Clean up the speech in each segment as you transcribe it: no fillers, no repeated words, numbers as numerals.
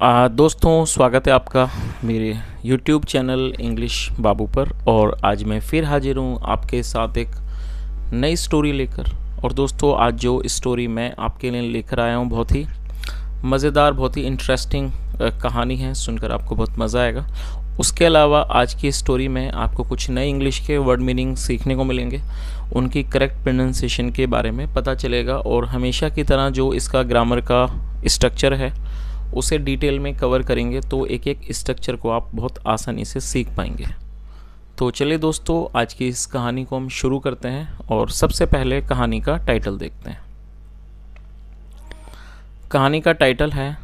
दोस्तों, स्वागत है आपका मेरे YouTube चैनल इंग्लिश बाबू पर। और आज मैं फिर हाजिर हूँ आपके साथ एक नई स्टोरी लेकर। और दोस्तों, आज जो स्टोरी मैं आपके लिए लेकर आया हूँ बहुत ही मज़ेदार, बहुत ही इंटरेस्टिंग कहानी है, सुनकर आपको बहुत मज़ा आएगा। उसके अलावा आज की स्टोरी में आपको कुछ नए इंग्लिश के वर्ड मीनिंग सीखने को मिलेंगे, उनकी करेक्ट प्रोनाउंसिएशन के बारे में पता चलेगा और हमेशा की तरह जो इसका ग्रामर का स्ट्रक्चर है उसे डिटेल में कवर करेंगे, तो एक एक स्ट्रक्चर को आप बहुत आसानी से सीख पाएंगे। तो चलिए दोस्तों, आज की इस कहानी को हम शुरू करते हैं और सबसे पहले कहानी का टाइटल देखते हैं। कहानी का टाइटल है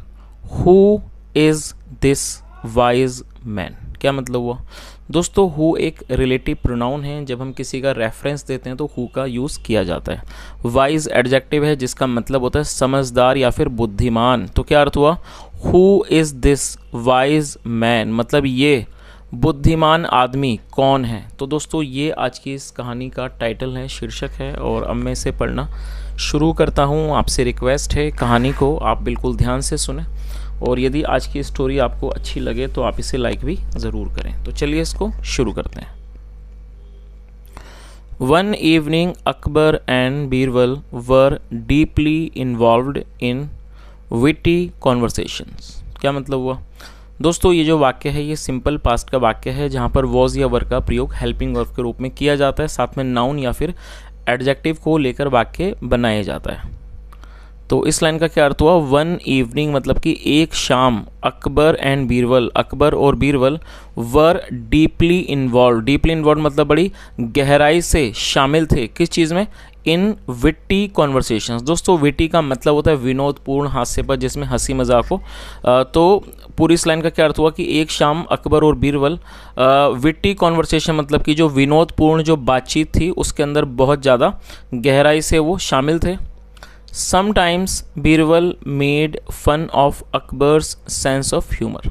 who is this wise man. क्या मतलब हुआ दोस्तों? हु एक रिलेटिव प्रोनाउन है। जब हम किसी का रेफरेंस देते हैं तो हु का यूज़ किया जाता है। वाइज एडजेक्टिव है जिसका मतलब होता है समझदार या फिर बुद्धिमान। तो क्या अर्थ हुआ? Who is this wise man, मतलब ये बुद्धिमान आदमी कौन है। तो दोस्तों, ये आज की इस कहानी का टाइटल है, शीर्षक है। और अब मैं इसे पढ़ना शुरू करता हूँ। आपसे रिक्वेस्ट है कहानी को आप बिल्कुल ध्यान से सुने, और यदि आज की स्टोरी आपको अच्छी लगे तो आप इसे लाइक भी ज़रूर करें। तो चलिए इसको शुरू करते हैं। One evening, Akbar and Birbal were deeply involved in witty conversations. क्या मतलब हुआ दोस्तों? ये जो वाक्य है ये सिंपल पास्ट का वाक्य है जहाँ पर वॉज या वर का प्रयोग हेल्पिंग वर्ब के रूप में किया जाता है। साथ में नाउन या फिर एडजेक्टिव को लेकर वाक्य बनाया जाता है। तो इस लाइन का क्या अर्थ हुआ? वन इवनिंग मतलब कि एक शाम, अकबर एंड बीरबल, अकबर और बीरबल वर डीपली इन्वॉल्व मतलब बड़ी गहराई से शामिल थे। किस चीज़ में? इन विट्टी कॉन्वर्सेशंस। दोस्तों, विट्टी का मतलब होता है विनोदपूर्ण, हास्यपद, जिसमें हंसी मजाक हो। तो पूरी इस लाइन का क्या अर्थ हुआ कि एक शाम अकबर और बीरबल विट्टी कॉन्वर्सेशन मतलब कि जो विनोदपूर्ण जो बातचीत थी उसके अंदर बहुत ज़्यादा गहराई से वो शामिल थे। Sometimes Birbal made fun of Akbar's sense of humour.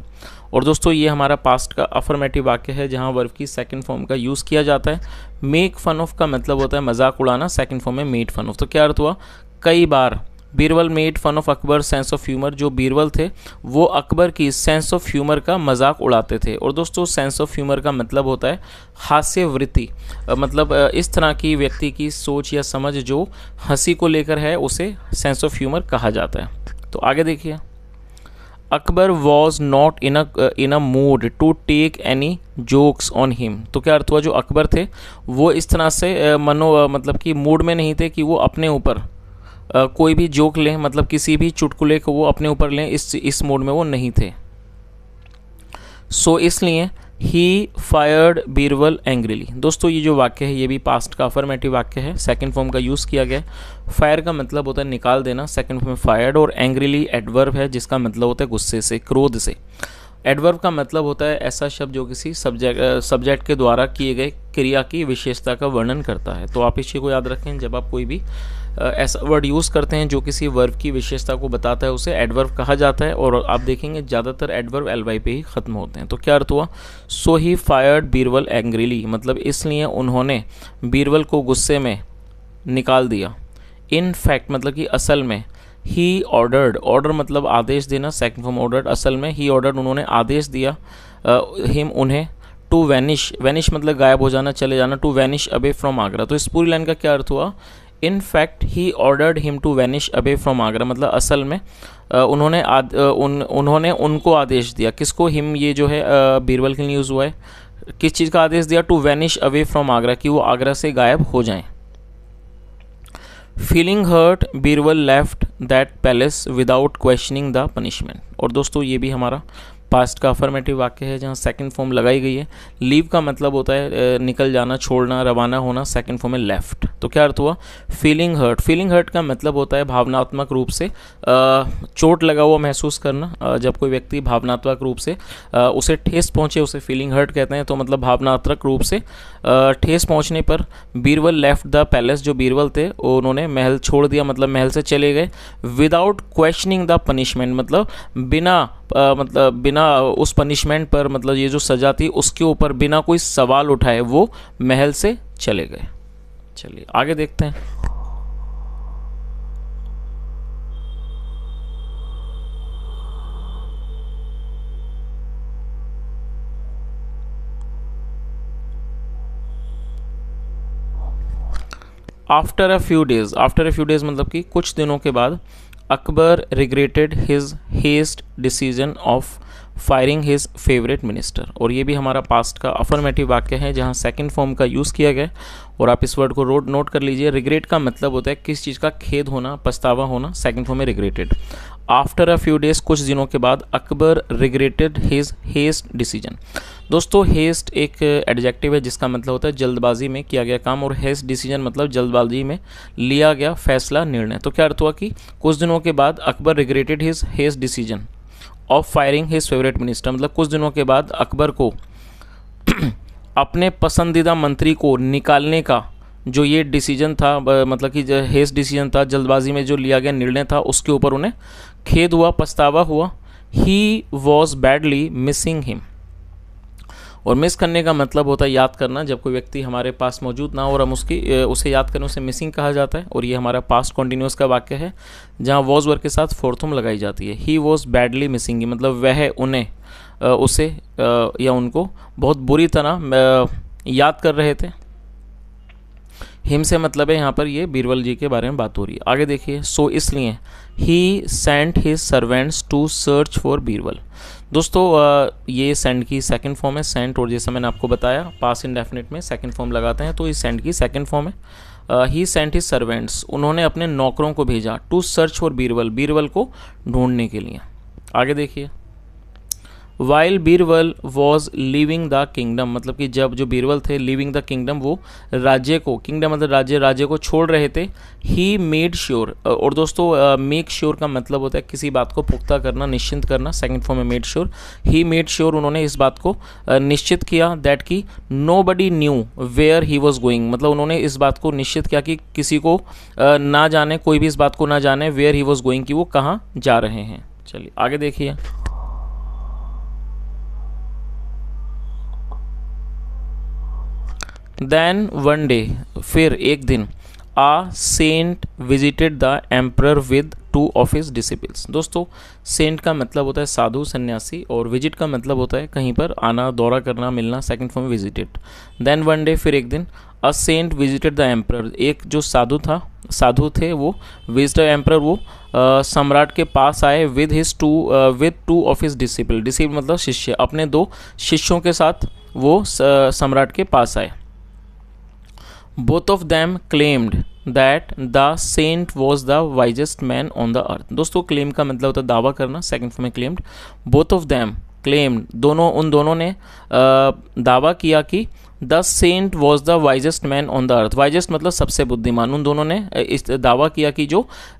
और दोस्तों, ये हमारा पास्ट का अफर्मेटिव वाक्य है जहाँ वर्ब की सेकंड फॉर्म का यूज़ किया जाता है। मेक फन ऑफ का मतलब होता है मजाक उड़ाना, सेकंड फॉर्म में मेड फन ऑफ। तो क्या अर्थ हुआ? कई बार Birbal made fun of Akbar sense of humour, जो बीरबल थे वो अकबर की सेंस ऑफ ह्यूमर का मजाक उड़ाते थे। और दोस्तों, सेंस ऑफ ह्यूमर का मतलब होता है हास्य वृत्ति, मतलब इस तरह की व्यक्ति की सोच या समझ जो हंसी को लेकर है उसे सेंस ऑफ ह्यूमर कहा जाता है। तो आगे देखिए, Akbar was not in a mood to take any jokes on him. तो क्या अर्थ हुआ? जो अकबर थे वो इस तरह से मतलब कि मूड में नहीं थे कि वो अपने ऊपर कोई भी जोक लें, मतलब किसी भी चुटकुले को वो अपने ऊपर लें, इस मोड में वो नहीं थे। सो इसलिए ही फायर्ड बीरबल एंग्रीली। दोस्तों, ये जो वाक्य है ये भी पास्ट का अफर्मेटिव वाक्य है, सेकंड फॉर्म का यूज़ किया गया। फायर का मतलब होता है निकाल देना, सेकंड फॉर्म में फायर्ड। और एंग्रीली एडवर्ब है जिसका मतलब होता है गुस्से से, क्रोध से। एडवर्ब का मतलब होता है ऐसा शब्द जो किसी सब्जेक्ट के द्वारा किए गए क्रिया की विशेषता का वर्णन करता है। तो आप इस चीज़ को याद रखें, जब आप कोई भी ऐसा वर्ड यूज़ करते हैं जो किसी वर्ब की विशेषता को बताता है उसे एडवर्ब कहा जाता है। और आप देखेंगे ज़्यादातर एडवर्ब एलवाई पे ही ख़त्म होते हैं। तो क्या अर्थ हुआ? सो ही फायर्ड बीरबल एंग्रीली, मतलब इसलिए उन्होंने बीरबल को गुस्से में निकाल दिया। इन फैक्ट मतलब कि असल में। ही ऑर्डर मतलब आदेश देना, सेकंड फॉर्म ऑर्डर्ड। असल में ही ऑर्डर्ड उन्होंने आदेश दिया हिम उन्हें, टू वैनिश मतलब गायब हो जाना, चले जाना, to vanish away from Agra. तो इस पूरी लाइन का क्या अर्थ हुआ? In fact he ordered him to vanish away from Agra, मतलब असल में उन्होंने उनको आदेश दिया। किसको? हिम, ये जो है बीरबल के लिए यूज़ हुआ है। किस चीज़ का आदेश दिया? To vanish away from Agra, कि वो आगरा से गायब हो जाएं। Feeling hurt Birbal left that palace without questioning the punishment. और दोस्तों, ये भी हमारा पास्ट का अफर्मेटिव वाक्य है जहाँ सेकंड फॉर्म लगाई गई है। लीव का मतलब होता है निकल जाना, छोड़ना, रवाना होना, सेकंड फॉर्म में लेफ्ट। तो क्या अर्थ हुआ? फीलिंग हर्ट का मतलब होता है भावनात्मक रूप से चोट लगा हुआ महसूस करना। जब कोई व्यक्ति भावनात्मक रूप से उसे ठेस पहुँचे उसे फीलिंग हर्ट कहते हैं। तो मतलब भावनात्मक रूप से ठेस पहुँचने पर बीरबल लेफ्ट द पैलेस, जो बीरबल थे उन्होंने महल छोड़ दिया, मतलब महल से चले गए। विदाउट क्वेश्चनिंग द पनिशमेंट मतलब बिना उस पनिशमेंट पर, मतलब ये जो सज़ा थी उसके ऊपर बिना कोई सवाल उठाए वो महल से चले गए। चलिए आगे देखते हैं। आफ्टर अ फ्यू डेज मतलब कि कुछ दिनों के बाद Akbar regretted his haste decision of firing his favourite minister. और ये भी हमारा पास्ट का अफर्मेटिव वाक्य है जहाँ सेकंड फॉर्म का यूज़ किया गया। और आप इस वर्ड को नोट कर लीजिए। रिग्रेट का मतलब होता है किस चीज़ का खेद होना, पछतावा होना। सेकंड फॉर्म में regretted. After a few days, कुछ दिनों के बाद, Akbar regretted his haste decision. दोस्तों हेस्ट एक एडजेक्टिव है जिसका मतलब होता है जल्दबाजी में किया गया काम, और हेस्ट डिसीजन मतलब जल्दबाजी में लिया गया फैसला, निर्णय। तो क्या अर्थ हुआ कि कुछ दिनों के बाद Akbar regretted his haste decision of firing his favourite minister, मतलब कुछ दिनों के बाद अकबर को अपने पसंदीदा मंत्री को निकालने का जो ये डिसीजन था, मतलब कि हेस्ट डिसीजन था, जल्दबाजी में जो लिया गया निर्णय था, उसके ऊपर उन्हें खेद हुआ, पछतावा हुआ। He was badly missing him. और मिस करने का मतलब होता है याद करना, जब कोई व्यक्ति हमारे पास मौजूद ना हो और हम उसे याद करें, उसे मिसिंग कहा जाता है। और ये हमारा पास्ट कॉन्टिन्यूस का वाक्य है जहाँ वॉज वर्ग के साथ फोर्थ फॉर्म लगाई जाती है। ही वॉज बैडली मिसिंग, मतलब वह उन्हें उसे या उनको बहुत बुरी तरह याद कर रहे थे। हिम से मतलब है यहाँ पर ये बीरबल जी के बारे में बात हो रही है। आगे देखिए, सो इसलिए he sent his servants to search for Birbal. दोस्तों ये सेंड की सेकंड फॉर्म है, सेंट। और जैसा मैंने आपको बताया पास्ट इंडेफिनिट में सेकंड फॉर्म लगाते हैं, तो इस सेंड की सेकंड फॉर्म है। ही सेंट हिज सर्वेंट्स, उन्होंने अपने नौकरों को भेजा, to search for Birbal, Birbal को ढूंढने के लिए। आगे देखिए, while Birbal was leaving the kingdom, मतलब कि जब जो बीरबल थे लिविंग द किंगडम, वो राज्य को, किंगडम मतलब राज्य को छोड़ रहे थे। ही मेड श्योर, और दोस्तों मेक श्योर का मतलब होता है किसी बात को पुख्ता करना, निश्चित करना। सेकंड फॉर्म में made sure. He made sure, उन्होंने इस बात को निश्चित किया, दैट कि nobody knew where he was going, मतलब उन्होंने इस बात को निश्चित किया कि किसी को ना जाने, कोई भी इस बात को ना जाने, वेयर ही वॉज गोइंग, कि वो कहाँ जा रहे हैं। चलिए आगे देखिए, देन वन डे, फिर एक दिन, a saint visited the emperor with two of his disciples. दोस्तों सेंट का मतलब होता है साधु, सन्यासी, और विजिट का मतलब होता है कहीं पर आना, दौरा करना, मिलना। Second form visited. Then one day, फिर एक दिन, a saint visited the emperor, एक जो साधु थे वो विजिटेड एम्परर, वो सम्राट के पास आए, with two of his disciple, disciple मतलब शिष्य, अपने दो शिष्यों के साथ वो सम्राट के पास आए। Both of them claimed that the saint was the wisest man on the earth। दोस्तों claim का मतलब होता है दावा करना, सेकंड फॉर्म में claimed। Both of them claimed, उन दोनों ने दावा किया कि the saint was the wisest man on the earth। wisest मतलब सबसे बुद्धिमान। उन दोनों ने इस दावा किया कि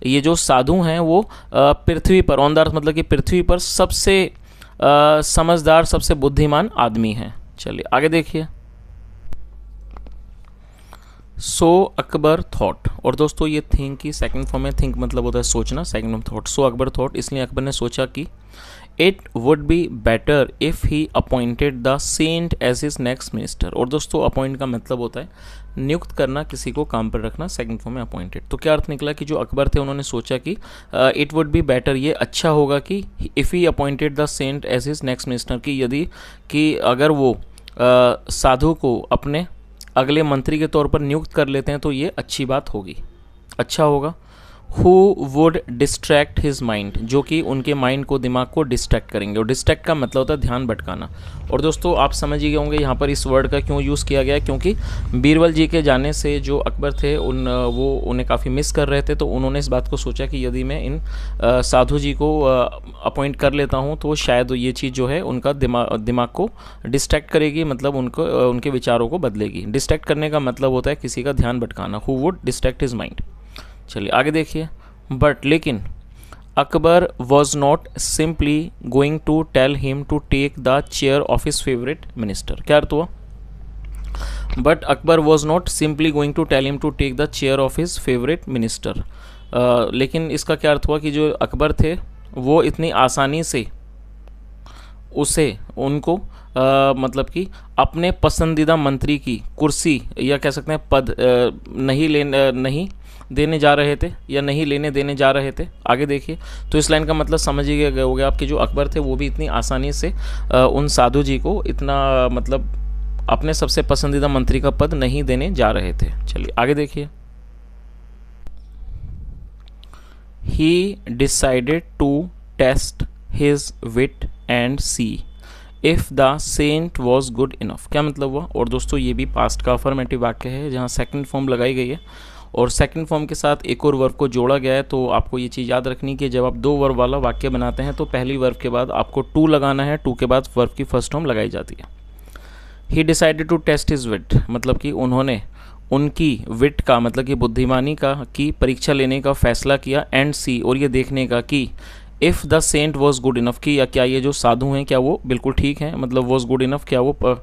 ये जो साधु हैं वो पृथ्वी पर, on the earth मतलब कि पृथ्वी पर सबसे समझदार, सबसे बुद्धिमान आदमी हैं। चलिए आगे देखिए, सो अकबर थॉट, और दोस्तों ये थिंक की सेकंड फॉर्म में, थिंक मतलब होता है सोचना, second form thought. So Akbar thought, इसलिए अकबर ने सोचा कि it would be better if he appointed the saint as his next minister. और दोस्तों अपॉइंट का मतलब होता है नियुक्त करना, किसी को काम पर रखना, सेकंड फॉर्म में अपॉइंटेड। तो क्या अर्थ निकला कि जो अकबर थे उन्होंने सोचा कि इट वुड बी बेटर, ये अच्छा होगा कि if he appointed the saint as his next minister, कि अगर वो साधु को अपने अगले मंत्री के तौर पर नियुक्त कर लेते हैं तो ये अच्छी बात होगी, अच्छा होगा। Who would distract his mind, जो कि उनके माइंड को, दिमाग को डिस्ट्रैक्ट करेंगे। और डिस्ट्रैक्ट का मतलब होता है ध्यान भटकाना। और दोस्तों आप समझ ही गए होंगे यहाँ पर इस वर्ड का क्यों यूज़ किया गया है, क्योंकि बीरबल जी के जाने से जो अकबर थे वो उन्हें काफ़ी मिस कर रहे थे। तो उन्होंने इस बात को सोचा कि यदि मैं इन साधु जी को अपॉइंट कर लेता हूँ तो शायद ये चीज़ जो है उनका दिमाग को डिस्ट्रैक्ट करेगी, मतलब उनके विचारों को बदलेगी। डिस्ट्रैक्ट करने का मतलब होता है किसी का ध्यान भटकाना। Who would distract his mind. चलिए आगे देखिए, बट लेकिन Akbar was not simply going to tell him to take the chair of his favourite minister. क्या अर्थ हुआ? But Akbar was not simply going to tell him to take the chair of his favourite minister. लेकिन इसका क्या अर्थ हुआ कि जो अकबर थे वो इतनी आसानी से उनको मतलब कि अपने पसंदीदा मंत्री की कुर्सी या कह सकते हैं पद नहीं देने जा रहे थे या नहीं लेने देने जा रहे थे। आगे देखिए, तो इस लाइन का मतलब समझ ही गए होंगे आपके, जो अकबर थे वो भी इतनी आसानी से उन साधु जी को इतना मतलब अपने सबसे पसंदीदा मंत्री का पद नहीं देने जा रहे थे। चलिए आगे देखिए, he decided to test his wit and see if the saint was good enough. क्या मतलब हुआ? और दोस्तों ये भी पास्ट का अफर्मेटिव वाक्य है जहाँ सेकंड फॉर्म लगाई गई है और सेकंड फॉर्म के साथ एक और वर्ब को जोड़ा गया है। तो आपको ये चीज़ याद रखनी कि जब आप दो वर्ब वाला वाक्य बनाते हैं तो पहली वर्ब के बाद आपको टू लगाना है, टू के बाद वर्ब की फर्स्ट फॉर्म लगाई जाती है। He decided to test his wit, मतलब कि उन्होंने उनकी विट का मतलब कि बुद्धिमानी का की परीक्षा लेने का फैसला किया, एंड सी और ये देखने का कि if the saint was good enough, कि या क्या ये जो साधु हैं क्या वो बिल्कुल ठीक हैं, मतलब वॉज गुड इनफ क्या वो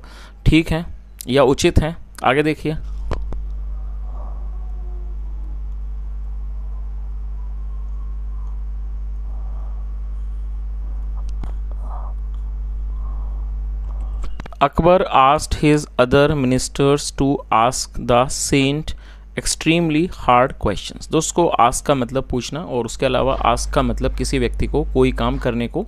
ठीक हैं या उचित हैं। आगे देखिए, Akbar asked his other ministers to ask the saint extremely hard questions। दोस्तों ask का मतलब पूछना और उसके अलावा ask का मतलब किसी व्यक्ति को कोई काम करने को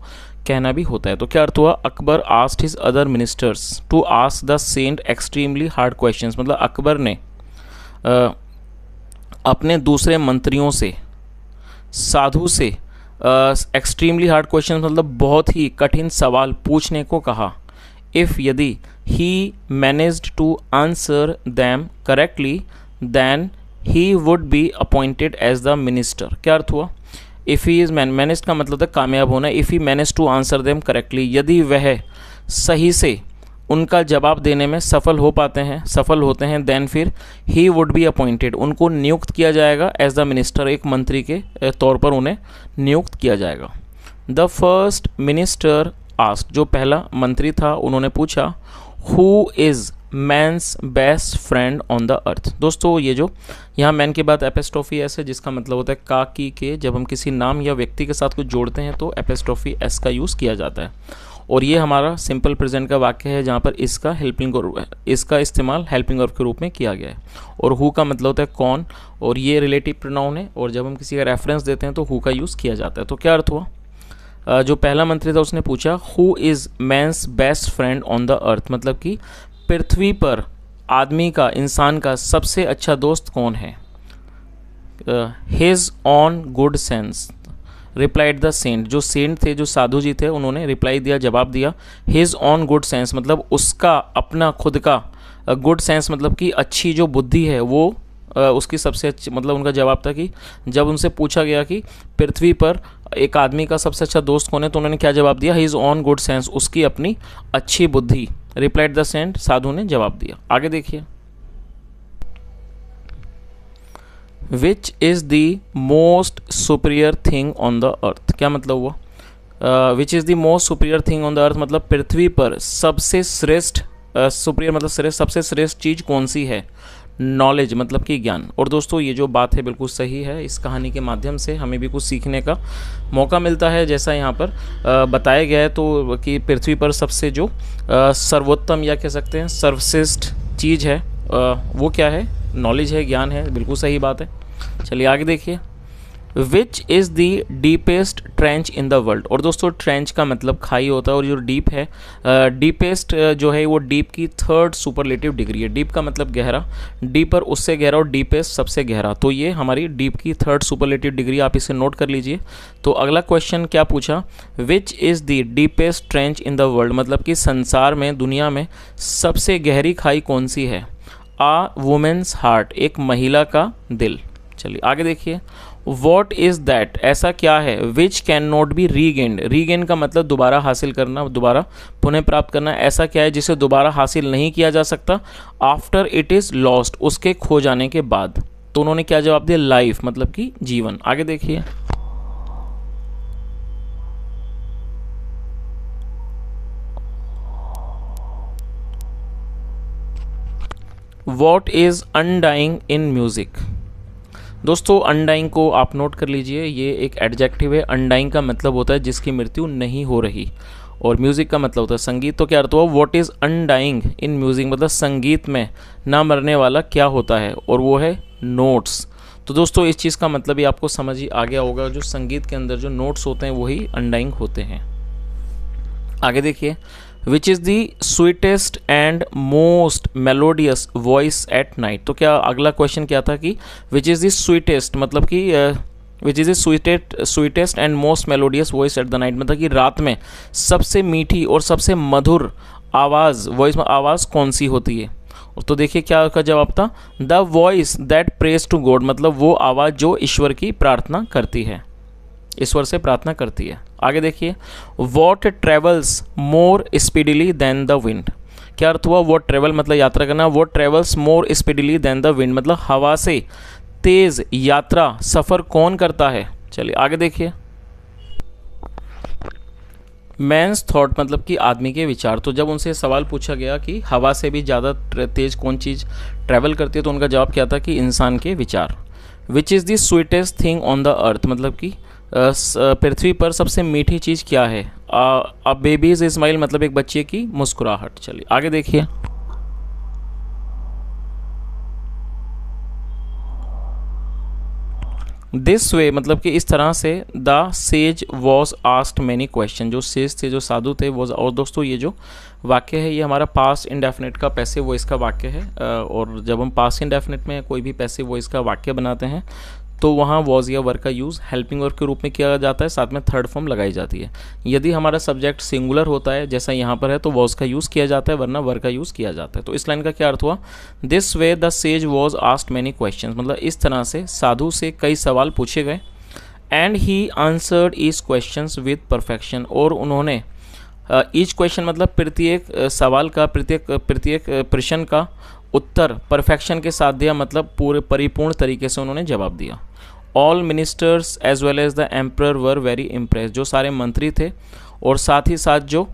कहना भी होता है। तो क्या अर्थ हुआ? Akbar asked his other ministers to ask the saint extremely hard questions, मतलब अकबर ने अपने दूसरे मंत्रियों से साधु से एक्सट्रीमली हार्ड क्वेश्चन मतलब बहुत ही कठिन सवाल पूछने को कहा। इफ़ यदि he managed to answer them correctly then he would be appointed as the minister. क्या अर्थ हुआ? इफ़ ही इज़ मैनेज्ड का मतलब था कामयाब होना। If he manage to answer them correctly, यदि वह सही से उनका जवाब देने में सफल होते हैं देन फिर ही वुड बी अपॉइंटेड, उनको नियुक्त किया जाएगा एज द मिनिस्टर, एक मंत्री के तौर पर उन्हें नियुक्त किया जाएगा। द फर्स्ट मिनिस्टर आस्क्ड, जो पहला मंत्री था उन्होंने पूछा, who is man's best friend on the earth. दोस्तों ये जो यहाँ मैन के बाद एपिस्ट्रोफी एस है जिसका मतलब होता है का की के, जब हम किसी नाम या व्यक्ति के साथ कुछ जोड़ते हैं तो एपिस्ट्रोफी एस का यूज़ किया जाता है। और ये हमारा सिंपल प्रेजेंट का वाक्य है जहाँ पर इसका इस्तेमाल हेल्पिंग वर्ब के रूप में किया गया है। और हु का मतलब होता है कौन, और ये रिलेटिव प्रोनाउन है और जब हम किसी का रेफरेंस देते हैं तो हु का यूज़ किया जाता है। तो क्या अर्थ हुआ? जो पहला मंत्री था उसने पूछा who is man's best friend on the earth, मतलब कि पृथ्वी पर आदमी का, इंसान का सबसे अच्छा दोस्त कौन है। His own good sense replied the saint, जो सेंट थे, जो साधु जी थे, उन्होंने रिप्लाई दिया, जवाब दिया। हिज ऑन गुड सेंस मतलब उसका अपना खुद का, गुड सेंस मतलब कि अच्छी जो बुद्धि है वो उसकी सबसे अच्छी, मतलब उनका जवाब था कि जब उनसे पूछा गया कि पृथ्वी पर एक आदमी का सबसे अच्छा दोस्त कौन है तो उन्होंने क्या जवाब दिया? हिज ऑन गुड सेंस, उसकी अपनी अच्छी बुद्धि। रिप्लाइड द सेंट, साधु ने जवाब दिया। आगे देखिए, which is the most superior thing on the अर्थ। क्या मतलब हुआ? Which is the most superior thing on the earth मतलब पृथ्वी पर सबसे श्रेष्ठ, सुपीरियर मतलब श्रेष्ठ, सबसे श्रेष्ठ चीज़ कौन सी है? नॉलेज मतलब कि ज्ञान। और दोस्तों ये जो बात है बिल्कुल सही है, इस कहानी के माध्यम से हमें भी कुछ सीखने का मौका मिलता है। जैसा यहाँ पर बताया गया है तो कि पृथ्वी पर सबसे जो सर्वोत्तम या कह सकते हैं सर्वश्रेष्ठ चीज़ है वो क्या है? नॉलेज है, ज्ञान है। बिल्कुल सही बात है। चलिए आगे देखिए, which is the deepest trench in the world. और दोस्तों ट्रेंच का मतलब खाई होता है और जो डीप है, डीपेस्ट जो है वो डीप की थर्ड सुपरलेटिव डिग्री है। डीप का मतलब गहरा, डीपर उससे गहरा और डीपेस्ट सबसे गहरा। तो ये हमारी डीप की थर्ड सुपरलेटिव डिग्री, आप इसे नोट कर लीजिए। तो अगला क्वेश्चन क्या पूछा? Which is the deepest trench in the world मतलब कि संसार में, दुनिया में सबसे गहरी खाई कौन सी है? आ वुमेन्स हार्ट, एक महिला का दिल। चलिए आगे देखिए, वॉट इज़ दैट, ऐसा क्या है? Which can not be regained, regain का मतलब दोबारा हासिल करना, दोबारा पुनः प्राप्त करना। ऐसा क्या है जिसे दोबारा हासिल नहीं किया जा सकता? आफ्टर इट इज़ लॉस्ट, उसके खो जाने के बाद। तो उन्होंने क्या जवाब दिया? लाइफ मतलब कि जीवन। आगे देखिए, what is undying in music. दोस्तों अनडाइंग को आप नोट कर लीजिए, ये एक एडजेक्टिव है। अनडाइंग का मतलब होता है जिसकी मृत्यु नहीं हो रही, और म्यूज़िक का मतलब होता है संगीत। तो क्या अर्थ हुआ? What is undying in music मतलब संगीत में ना मरने वाला क्या होता है, और वो है नोट्स। तो दोस्तों इस चीज़ का मतलब भी आपको समझ ही आ गया होगा, जो संगीत के अंदर जो नोट्स होते हैं वही अनडाइंग होते हैं। आगे देखिए, which is the sweetest and most melodious voice at night. तो क्या अगला क्वेश्चन क्या था कि विच इज़ दी स्वीटेस्ट मतलब कि which is sweetest and most melodious voice at the night, मतलब कि रात में सबसे मीठी और सबसे मधुर आवाज़, वॉइस में आवाज़ कौन सी होती है? तो देखिए क्या उसका जवाब था, the voice that praise to God, मतलब वो आवाज़ जो ईश्वर की प्रार्थना करती है, ईश्वर से प्रार्थना करती है। आगे देखिए, what travels more speedily than the wind, क्या अर्थ हुआ? वॉट ट्रेवल मतलब यात्रा करना, what travels more speedily than the wind मतलब हवा से तेज यात्रा सफ़र कौन करता है? चलिए आगे देखिए, मैंस थॉट मतलब कि आदमी के विचार। तो जब उनसे सवाल पूछा गया कि हवा से भी ज़्यादा तेज कौन चीज़ ट्रैवल करती है, तो उनका जवाब क्या था कि इंसान के विचार। Which is the sweetest thing on the earth, मतलब कि पृथ्वी पर सबसे मीठी चीज़ क्या है? अ बेबीज स्माइल मतलब एक बच्चे की मुस्कुराहट। चलिए आगे देखिए, दिस वे मतलब कि इस तरह से the sage was asked many question, जो सेज थे, जो साधु थे वो। और दोस्तों ये जो वाक्य है ये हमारा पास्ट इंडेफिनिट का पैसिव वॉइस का वाक्य है, और जब हम पास्ट इंडेफिनिट में कोई भी पैसिव वॉइस का वाक्य बनाते हैं तो वहाँ वॉज या वर्ब का यूज़ हेल्पिंग वर्ब के रूप में किया जाता है, साथ में थर्ड फॉर्म लगाई जाती है। यदि हमारा सब्जेक्ट सिंगुलर होता है जैसा यहाँ पर है तो वॉज का यूज़ किया जाता है, वरना वर्ब का यूज़ किया जाता है। तो इस लाइन का क्या अर्थ हुआ? This way the sage was asked many question, मतलब इस तरह से साधु से कई सवाल पूछे गए। And he answered each question with perfection, और उन्होंने ईच क्वेश्चन मतलब प्रत्येक सवाल का, प्रत्येक प्रश्न का उत्तर परफेक्शन के साथ दिया, मतलब पूरे परिपूर्ण तरीके से उन्होंने जवाब दिया। All ministers as well as the emperor were very impress, जो सारे मंत्री थे और साथ ही साथ जो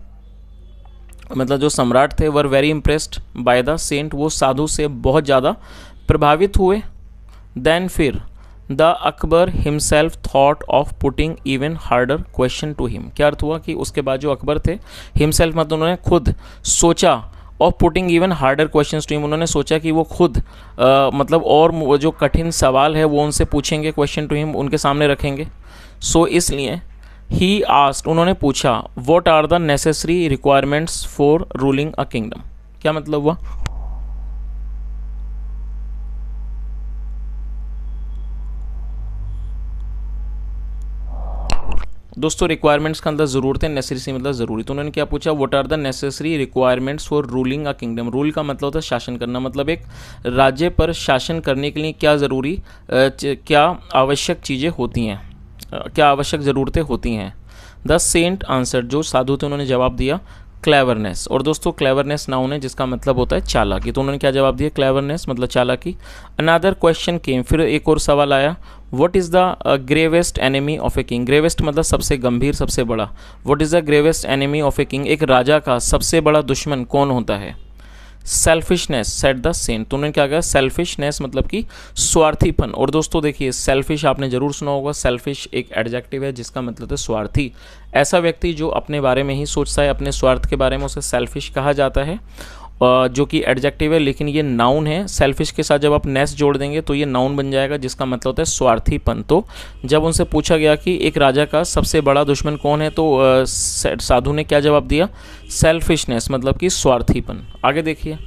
मतलब जो सम्राट थे were very impressed by the saint, वो साधु से बहुत ज़्यादा प्रभावित हुए। देन फिर the Akbar himself thought of putting even harder question to him, क्या अर्थ हुआ कि उसके बाद जो अकबर थे हिमसेल्फ मतलब उन्होंने खुद सोचा, और putting even harder question to him, उन्होंने सोचा कि वो खुद मतलब और वो जो कठिन सवाल है वो उनसे पूछेंगे, क्वेश्चन टू हिम उनके सामने रखेंगे। सो इसलिए ही आस्क्ड, उन्होंने पूछा, what are the necessary requirements for ruling a kingdom, क्या मतलब हुआ? दोस्तों रिक्वायरमेंट्स का अंदर ज़रूरतें, नेसेसरी मतलब ज़रूरी, तो उन्होंने क्या पूछा, what are the necessary requirements for ruling a kingdom. Rule का मतलब होता है शासन करना, मतलब एक राज्य पर शासन करने के लिए क्या ज़रूरी, क्या आवश्यक चीज़ें होती हैं, क्या आवश्यक ज़रूरतें होती हैं। द सेंट आंसर, जो साधु थे उन्होंने जवाब दिया, क्लेवरनेस। और दोस्तों क्लेवरनेस नाउन है जिसका मतलब होता है चालाकी, तो उन्होंने क्या जवाब दिया, क्लेवरनेस मतलब चालाकी। अनदर क्वेश्चन केम, फिर एक और सवाल आया, what is the gravest enemy of a king. Gravest मतलब सबसे गंभीर, सबसे बड़ा। What is the gravest enemy of a king, एक राजा का सबसे बड़ा दुश्मन कौन होता है? सेल्फिशनेस सेट द सेंट, तो उन्होंने क्या कहा, सेल्फिशनेस मतलब कि स्वार्थीपन। और दोस्तों देखिए सेल्फिश आपने जरूर सुना होगा, सेल्फिश एक एडजेक्टिव है जिसका मतलब है स्वार्थी। ऐसा व्यक्ति जो अपने बारे में ही सोचता है, अपने स्वार्थ के बारे में, उसे सेल्फिश कहा जाता है, जो कि एडजेक्टिव है, लेकिन ये नाउन है। सेल्फिश के साथ जब आप नेस जोड़ देंगे तो ये नाउन बन जाएगा जिसका मतलब होता है स्वार्थीपन। तो जब उनसे पूछा गया कि एक राजा का सबसे बड़ा दुश्मन कौन है, तो साधु ने क्या जवाब दिया, सेल्फिशनेस मतलब कि स्वार्थीपन। आगे देखिए,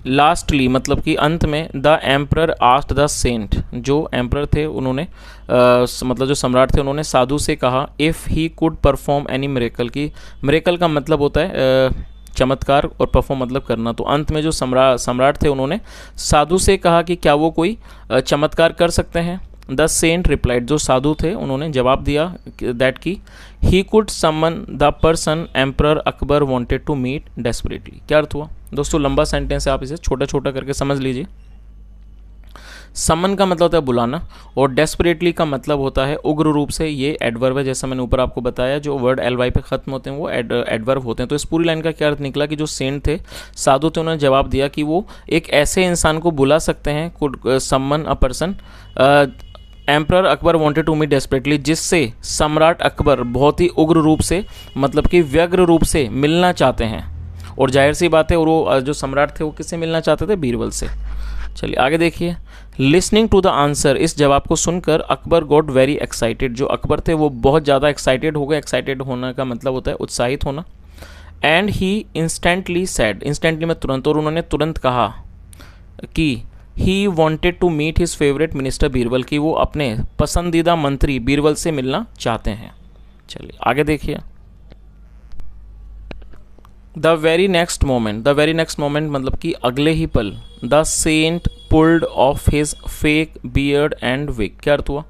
लास्टली मतलब कि अंत में, the emperor asked the saint, जो एम्परर थे उन्होंने मतलब जो सम्राट थे उन्होंने साधु से कहा, if he could perform any miracle, की मिरेकल का मतलब होता है चमत्कार और परफॉर्म मतलब करना। तो अंत में जो सम्राट थे उन्होंने साधु से कहा कि क्या वो कोई चमत्कार कर सकते हैं। द सेंट रिप्लाइड, जो साधु थे उन्होंने जवाब दिया दैट की he could summon the person emperor Akbar wanted to meet desperately. क्या अर्थ हुआ दोस्तों, लंबा सेंटेंस है, आप इसे छोटा छोटा करके समझ लीजिए। समन का मतलब होता है बुलाना, और डेस्परेटली का मतलब होता है उग्र रूप से। ये एडवर्ब है, जैसा मैंने ऊपर आपको बताया, जो वर्ड एलवाई पे खत्म होते हैं वो एडवर्ब होते हैं। तो इस पूरी लाइन का क्या अर्थ निकला कि जो सेंट थे, साधु थे, उन्होंने जवाब दिया कि वो एक ऐसे इंसान को बुला सकते हैं, could summon a person emperor Akbar wanted to meet desperately, जिससे सम्राट अकबर बहुत ही उग्र रूप से मतलब कि व्यग्र रूप से मिलना चाहते हैं। और जाहिर सी बात है, और वो जो सम्राट थे वो किससे मिलना चाहते थे, बीरबल से। चलिए आगे देखिए, लिसनिंग टू द आंसर, इस जवाब को सुनकर अकबर गॉट वेरी एक्साइटेड, जो अकबर थे वो बहुत ज़्यादा एक्साइटेड हो गए। एक्साइटेड होने का मतलब होता है उत्साहित होना। And he instantly said, instantly में तुरंत, और उन्होंने तुरंत कहा कि he wanted to meet his favourite minister Birbal, की वो अपने पसंदीदा मंत्री बीरबल से मिलना चाहते हैं। चलिए आगे देखिए। द वेरी नेक्स्ट मोमेंट मतलब कि अगले ही पल, the saint pulled off his fake beard and wig. क्या अर्थ हुआ?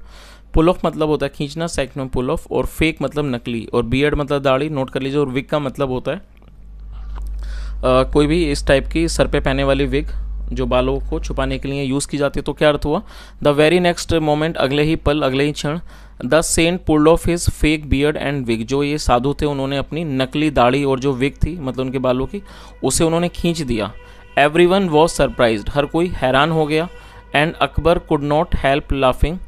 पुल ऑफ मतलब होता है खींचना, सेकंड में पुल ऑफ, और फेक मतलब नकली, और बियर्ड मतलब दाढ़ी, नोट कर लीजिए, और विग का मतलब होता है कोई भी इस टाइप की सर पे पहने वाली विग जो बालों को छुपाने के लिए यूज़ की जाती है। तो क्या अर्थ हुआ? द वेरी नेक्स्ट मोमेंट, अगले ही पल, अगले ही क्षण, the saint pulled off his fake beard and wig, जो ये साधु थे उन्होंने अपनी नकली दाढ़ी और जो विग थी मतलब उनके बालों की, उसे उन्होंने खींच दिया। एवरीवन वॉज सरप्राइज्ड, हर कोई हैरान हो गया। And Akbar could not help laughing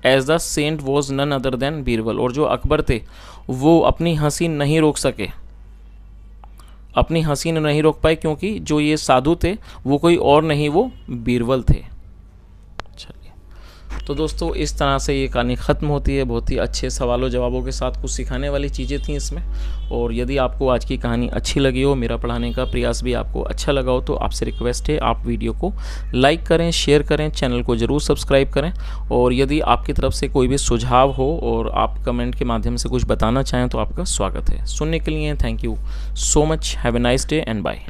as the saint was none other than Birbal, और जो अकबर थे वो अपनी हंसी नहीं रोक सके, अपनी हंसी नहीं रोक पाए, क्योंकि जो ये साधु थे वो कोई और नहीं, वो बीरबल थे। चलिए, तो दोस्तों इस तरह से ये कहानी ख़त्म होती है, बहुत ही अच्छे सवालों जवाबों के साथ, कुछ सिखाने वाली चीज़ें थी इसमें। और यदि आपको आज की कहानी अच्छी लगी हो, मेरा पढ़ाने का प्रयास भी आपको अच्छा लगा हो, तो आपसे रिक्वेस्ट है आप वीडियो को लाइक करें, शेयर करें, चैनल को ज़रूर सब्सक्राइब करें। और यदि आपकी तरफ से कोई भी सुझाव हो और आप कमेंट के माध्यम से कुछ बताना चाहें तो आपका स्वागत है। सुनने के लिए thank you so much, have a nice day and bye.